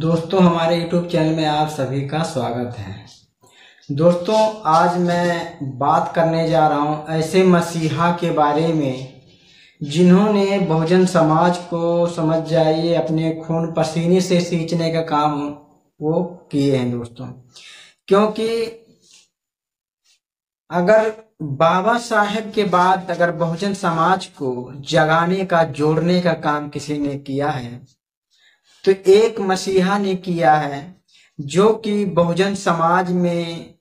दोस्तों, हमारे YouTube channel में आप सभी का स्वागत है। दोस्तों, आज मैं बात करने जा रहा हूं ऐसे मसीहा के बारे में जिन्होंने बहुजन समाज को समझ जाइए अपने खून पसीने से सींचने का काम वो किए हैं दोस्तों। क्योंकि अगर बाबा साहेब के बाद अगर बहुजन समाज को जगाने का, जोड़ने का काम किसी ने किया है तो एक मसीहा ने किया है, जो कि बहुजन समाज में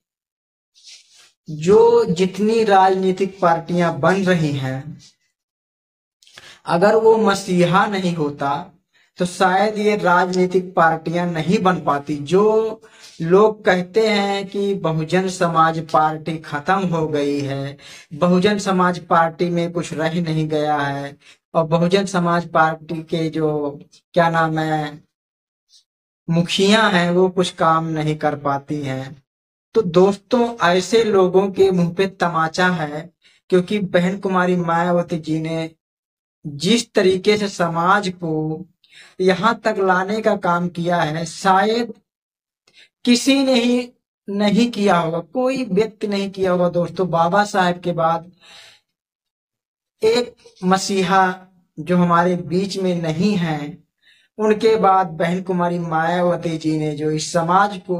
जो जितनी राजनीतिक पार्टियां बन रही हैं, अगर वो मसीहा नहीं होता तो शायद ये राजनीतिक पार्टियां नहीं बन पाती। जो लोग कहते हैं कि बहुजन समाज पार्टी खत्म हो गई है, बहुजन समाज पार्टी में कुछ रह नहीं गया है, और बहुजन समाज पार्टी के जो क्या नाम है मुखिया हैं वो कुछ काम नहीं कर पाती हैं, तो दोस्तों ऐसे लोगों के मुंह पे तमाचा है। क्योंकि बहन कुमारी मायावती जी ने जिस तरीके से समाज को यहाँ तक लाने का काम किया है, शायद किसी ने ही नहीं किया होगा, कोई व्यक्ति नहीं किया होगा दोस्तों। बाबा साहेब के बाद एक मसीहा जो हमारे बीच में नहीं है, उनके बाद बहन कुमारी मायावती जी ने जो इस समाज को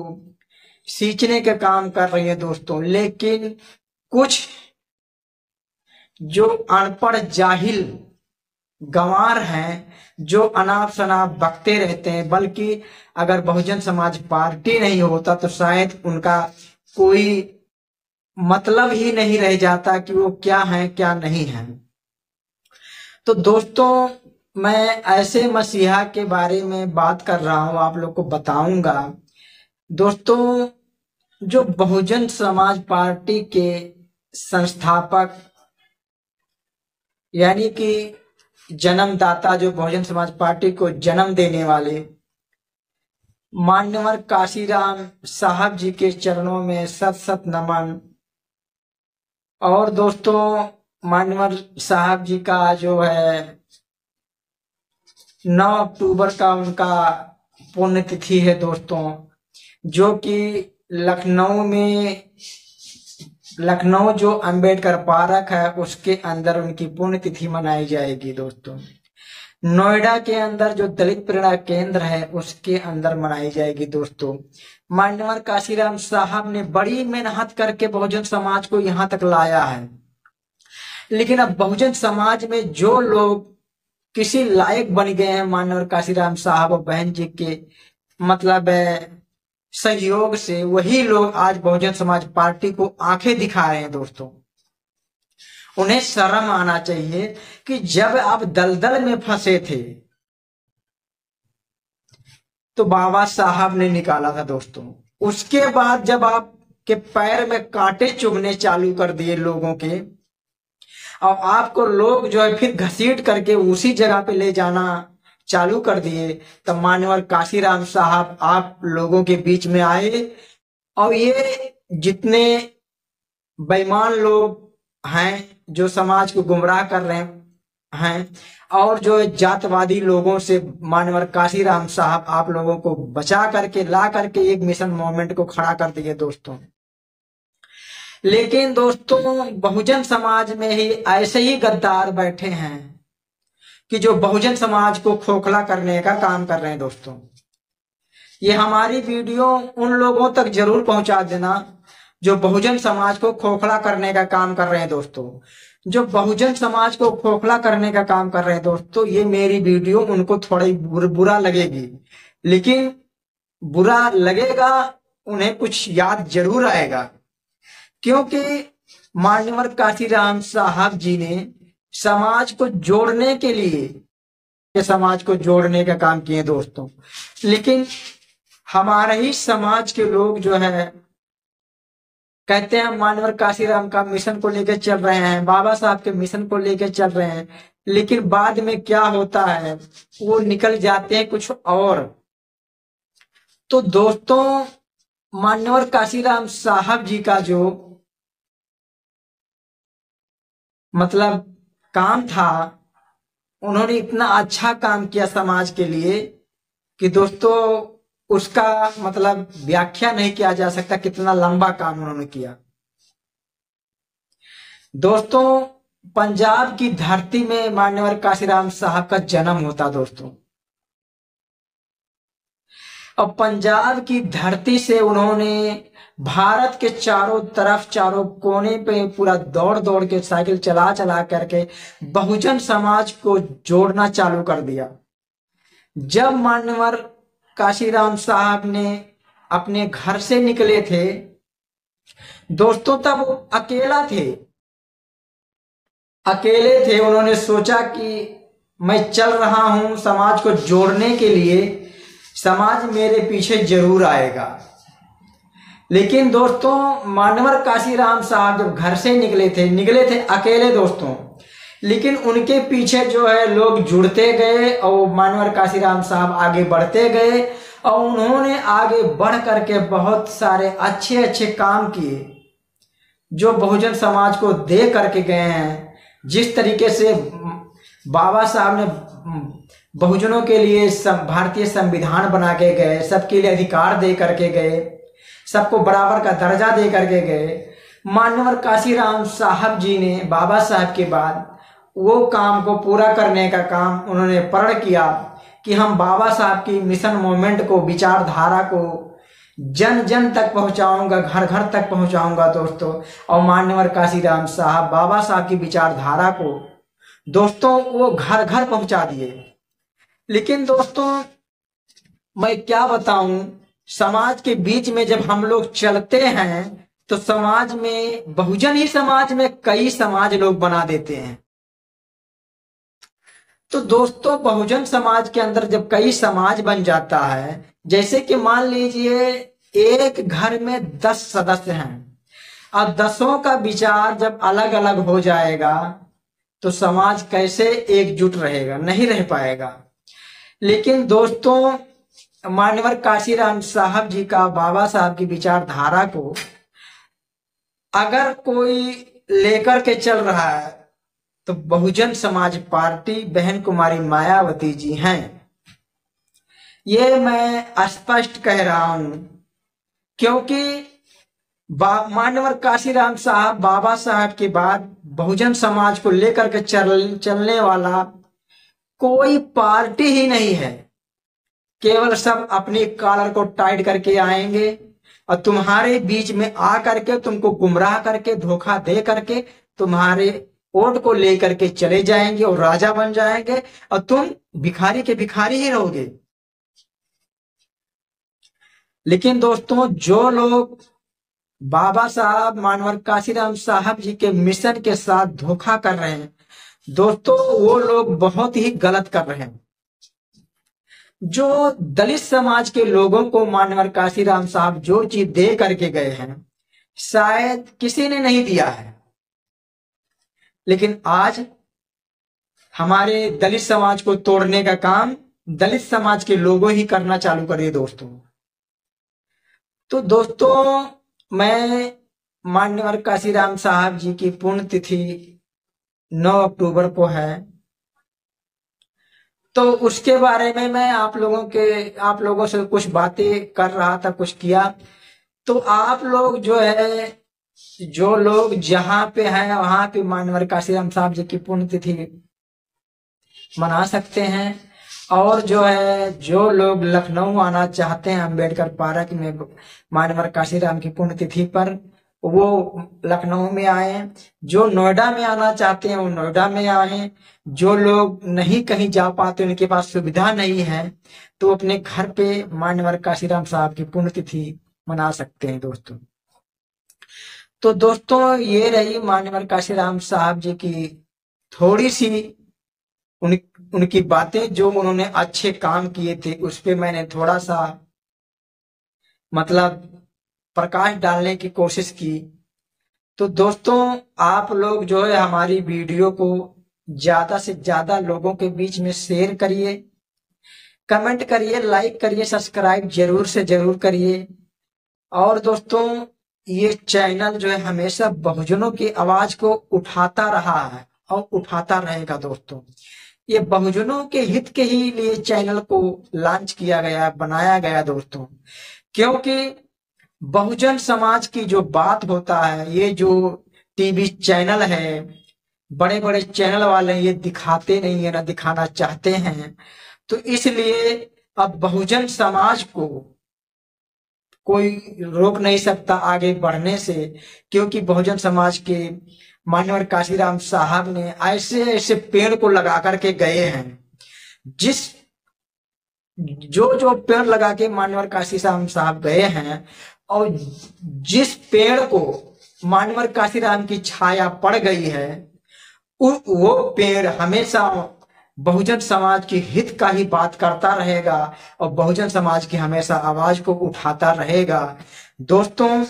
सींचने का काम कर रही है दोस्तों। लेकिन कुछ जो अनपढ़ जाहिल गंवार हैं, जो अनाप शनाप बकते रहते हैं, बल्कि अगर बहुजन समाज पार्टी नहीं होता तो शायद उनका कोई मतलब ही नहीं रह जाता कि वो क्या है क्या नहीं है। तो दोस्तों, मैं ऐसे मसीहा के बारे में बात कर रहा हूं, आप लोग को बताऊंगा दोस्तों। जो बहुजन समाज पार्टी के संस्थापक यानी कि जन्मदाता, जो बहुजन समाज पार्टी को जन्म देने वाले मान्यवर काशीराम साहब जी के चरणों में सत सत नमन। और दोस्तों, मान्यवर साहब जी का जो है 9 अक्टूबर का उनका पुण्यतिथि है दोस्तों, जो कि लखनऊ जो अंबेडकर पार्क है उसके अंदर उनकी पुण्यतिथि मनाई जाएगी दोस्तों। नोएडा के अंदर जो दलित प्रेरणा केंद्र है उसके अंदर मनाई जाएगी दोस्तों। मान्यवर काशीराम साहब ने बड़ी मेहनत करके बहुजन समाज को यहाँ तक लाया है, लेकिन अब बहुजन समाज में जो लोग किसी लायक बन गए हैं मान्यवर काशीराम साहब और बहन जी के मतलब सहयोग से, वही लोग आज बहुजन समाज पार्टी को आंखें दिखा रहे हैं दोस्तों। उन्हें शर्म आना चाहिए कि जब आप दलदल में फंसे थे तो बाबा साहब ने निकाला था दोस्तों। उसके बाद जब आपके पैर में कांटे चुभने चालू कर दिए लोगों के, और आपको लोग जो है फिर घसीट करके उसी जगह पे ले जाना चालू कर दिए, तब मान्यवर काशीराम साहब आप लोगों के बीच में आए। और ये जितने बेईमान लोग हैं जो समाज को गुमराह कर रहे हैं, और जो जातवादी लोगों से मान्यवर काशीराम साहब आप लोगों को बचा करके ला करके एक मिशन मूवमेंट को खड़ा कर दिए दोस्तों। लेकिन दोस्तों, बहुजन समाज में ही ऐसे ही गद्दार बैठे हैं कि जो बहुजन समाज को खोखला करने का काम कर रहे हैं दोस्तों। ये हमारी वीडियो उन लोगों तक जरूर पहुंचा देना जो बहुजन समाज को खोखला करने का काम कर रहे हैं दोस्तों। जो बहुजन समाज को खोखला करने का काम कर रहे हैं दोस्तों, ये मेरी वीडियो उनको थोड़ी बुरा लगेगी, लेकिन बुरा लगेगा, उन्हें कुछ याद जरूर आएगा। क्योंकि मान्यवर काशीराम साहब जी ने समाज को जोड़ने के लिए समाज को जोड़ने का काम किए दोस्तों। लेकिन हमारे ही समाज के लोग जो है कहते हैं मान्यवर काशीराम का मिशन को लेकर चल रहे हैं, बाबा साहब के मिशन को लेकर चल रहे हैं, लेकिन बाद में क्या होता है वो निकल जाते हैं कुछ और। तो दोस्तों, मान्यवर काशीराम साहब जी का जो मतलब काम था, उन्होंने इतना अच्छा काम किया समाज के लिए कि दोस्तों उसका मतलब व्याख्या नहीं किया जा सकता, कितना लंबा काम उन्होंने किया। दोस्तों, पंजाब की धरती में मान्यवर काशीराम साहब का जन्म होता दोस्तों, और पंजाब की धरती से उन्होंने भारत के चारों तरफ, चारों कोने पे पूरा दौड़ दौड़ के, साइकिल चला चला करके बहुजन समाज को जोड़ना चालू कर दिया। जब मान्यवर काशीराम साहब ने अपने घर से निकले थे दोस्तों, तब वो अकेले थे। उन्होंने सोचा कि मैं चल रहा हूं समाज को जोड़ने के लिए, समाज मेरे पीछे जरूर आएगा। लेकिन दोस्तों, मान्यवर काशीराम साहब जब घर से निकले थे अकेले दोस्तों, लेकिन उनके पीछे जो है लोग जुड़ते गए और मान्यवर काशीराम साहब आगे बढ़ते गए, और उन्होंने आगे बढ़ करके बहुत सारे अच्छे अच्छे काम किए जो बहुजन समाज को दे करके गए हैं। जिस तरीके से बाबा साहब ने बहुजनों के लिए भारतीय संविधान बना के गए, सबके लिए अधिकार दे करके गए, सबको बराबर का दर्जा दे करके गए, मान्यवर काशीराम साहब जी ने बाबा साहब के बाद वो काम को पूरा करने का काम उन्होंने प्रण किया कि हम बाबा साहब की मिशन मूवमेंट को, विचारधारा को जन जन तक पहुंचाऊंगा, घर घर तक पहुंचाऊंगा दोस्तों। और मान्यवर काशीराम साहब बाबा साहब की विचारधारा को दोस्तों वो घर घर पहुंचा दिए। लेकिन दोस्तों, मैं क्या बताऊं, समाज के बीच में जब हम लोग चलते हैं तो समाज में, बहुजन ही समाज में कई समाज लोग बना देते हैं। तो दोस्तों, बहुजन समाज के अंदर जब कई समाज बन जाता है, जैसे कि मान लीजिए एक घर में 10 सदस्य हैं, अब 10 का विचार जब अलग अलग हो जाएगा तो समाज कैसे एकजुट रहेगा, नहीं रह पाएगा। लेकिन दोस्तों, मान्यवर काशीराम साहब जी का, बाबा साहब की विचारधारा को अगर कोई लेकर के चल रहा है तो बहुजन समाज पार्टी बहन कुमारी मायावती जी हैं। ये मैं स्पष्ट कह रहा हूं क्योंकि मान्यवर काशीराम साहब बाबा साहब के बाद बहुजन समाज को लेकर के चलने वाला कोई पार्टी ही नहीं है। केवल सब अपनी कॉलर को टाइट करके आएंगे और तुम्हारे बीच में आ करके तुमको गुमराह करके, धोखा दे करके तुम्हारे वोट को लेकर के चले जाएंगे और राजा बन जाएंगे, और तुम भिखारी के भिखारी ही रहोगे। लेकिन दोस्तों, जो लोग बाबा साहब, मान्यवर काशीराम साहब जी के मिशन के साथ धोखा कर रहे हैं दोस्तों, वो लोग बहुत ही गलत कर रहे हैं। जो दलित समाज के लोगों को मान्यवर काशीराम साहब जो चीज दे करके गए हैं, शायद किसी ने नहीं दिया है। लेकिन आज हमारे दलित समाज को तोड़ने का काम दलित समाज के लोगों ही करना चालू करे दोस्तों। तो दोस्तों, मैं मान्यवर काशीराम साहब जी की पुण्यतिथि 9 अक्टूबर को है, तो उसके बारे में मैं आप लोगों से कुछ बातें कर रहा था, कुछ किया। तो आप लोग जो है, जो लोग जहां पे हैं वहां पे मान्यवर काशीराम साहब जी की पुण्यतिथि मना सकते हैं। और जो है, जो लोग लखनऊ आना चाहते हैं अम्बेडकर पार्क में मान्यवर काशीराम की पुण्यतिथि पर, वो लखनऊ में आए। जो नोएडा में आना चाहते हैं वो नोएडा में आए। जो लोग नहीं कहीं जा पाते, उनके पास सुविधा नहीं है, तो अपने घर पे मान्यवर काशीराम साहब की पुण्यतिथि मना सकते हैं दोस्तों। तो दोस्तों, ये रही मान्यवर काशीराम साहब जी की थोड़ी सी उनकी बातें, जो उन्होंने अच्छे काम किए थे उस पे मैंने थोड़ा सा मतलब प्रकाश डालने की कोशिश की। तो दोस्तों, आप लोग जो है हमारी वीडियो को ज्यादा से ज्यादा लोगों के बीच में शेयर करिए, कमेंट करिए, लाइक करिए, सब्सक्राइब जरूर से जरूर करिए। और दोस्तों, ये चैनल जो है हमेशा बहुजनों की आवाज को उठाता रहा है और उठाता रहेगा दोस्तों। ये बहुजनों के हित के ही लिए चैनल को लॉन्च किया गया, बनाया गया दोस्तों। क्योंकि बहुजन समाज की जो बात होता है, ये जो टीवी चैनल है, बड़े बड़े चैनल वाले ये दिखाते नहीं है, ना दिखाना चाहते हैं। तो इसलिए अब बहुजन समाज को कोई रोक नहीं सकता आगे बढ़ने से, क्योंकि बहुजन समाज के माननीय काशीराम साहब ने ऐसे ऐसे पेड़ को लगा करके गए हैं। जिस जो जो पेड़ लगा के माननीय काशीराम साहब गए हैं, और जिस पेड़ को माननीय काशीराम की छाया पड़ गई है, वो पेड़ हमेशा बहुजन समाज के हित का ही बात करता रहेगा और बहुजन समाज की हमेशा आवाज को उठाता रहेगा। दोस्तों,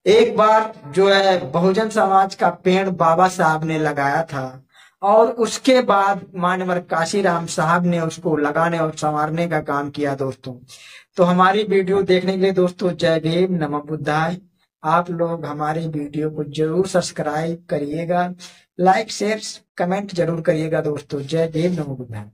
एक बार जो है बहुजन समाज का पेड़ बाबा साहब ने लगाया था, और उसके बाद माननीय काशीराम साहब ने उसको लगाने और संवारने का काम किया दोस्तों। तो हमारी वीडियो देखने के लिए दोस्तों जय भीम, नमः बुद्धाय। आप लोग हमारी वीडियो को जरूर सब्सक्राइब करिएगा, लाइक शेयर कमेंट जरूर करिएगा दोस्तों। जय भीम, नमः बुद्धाय।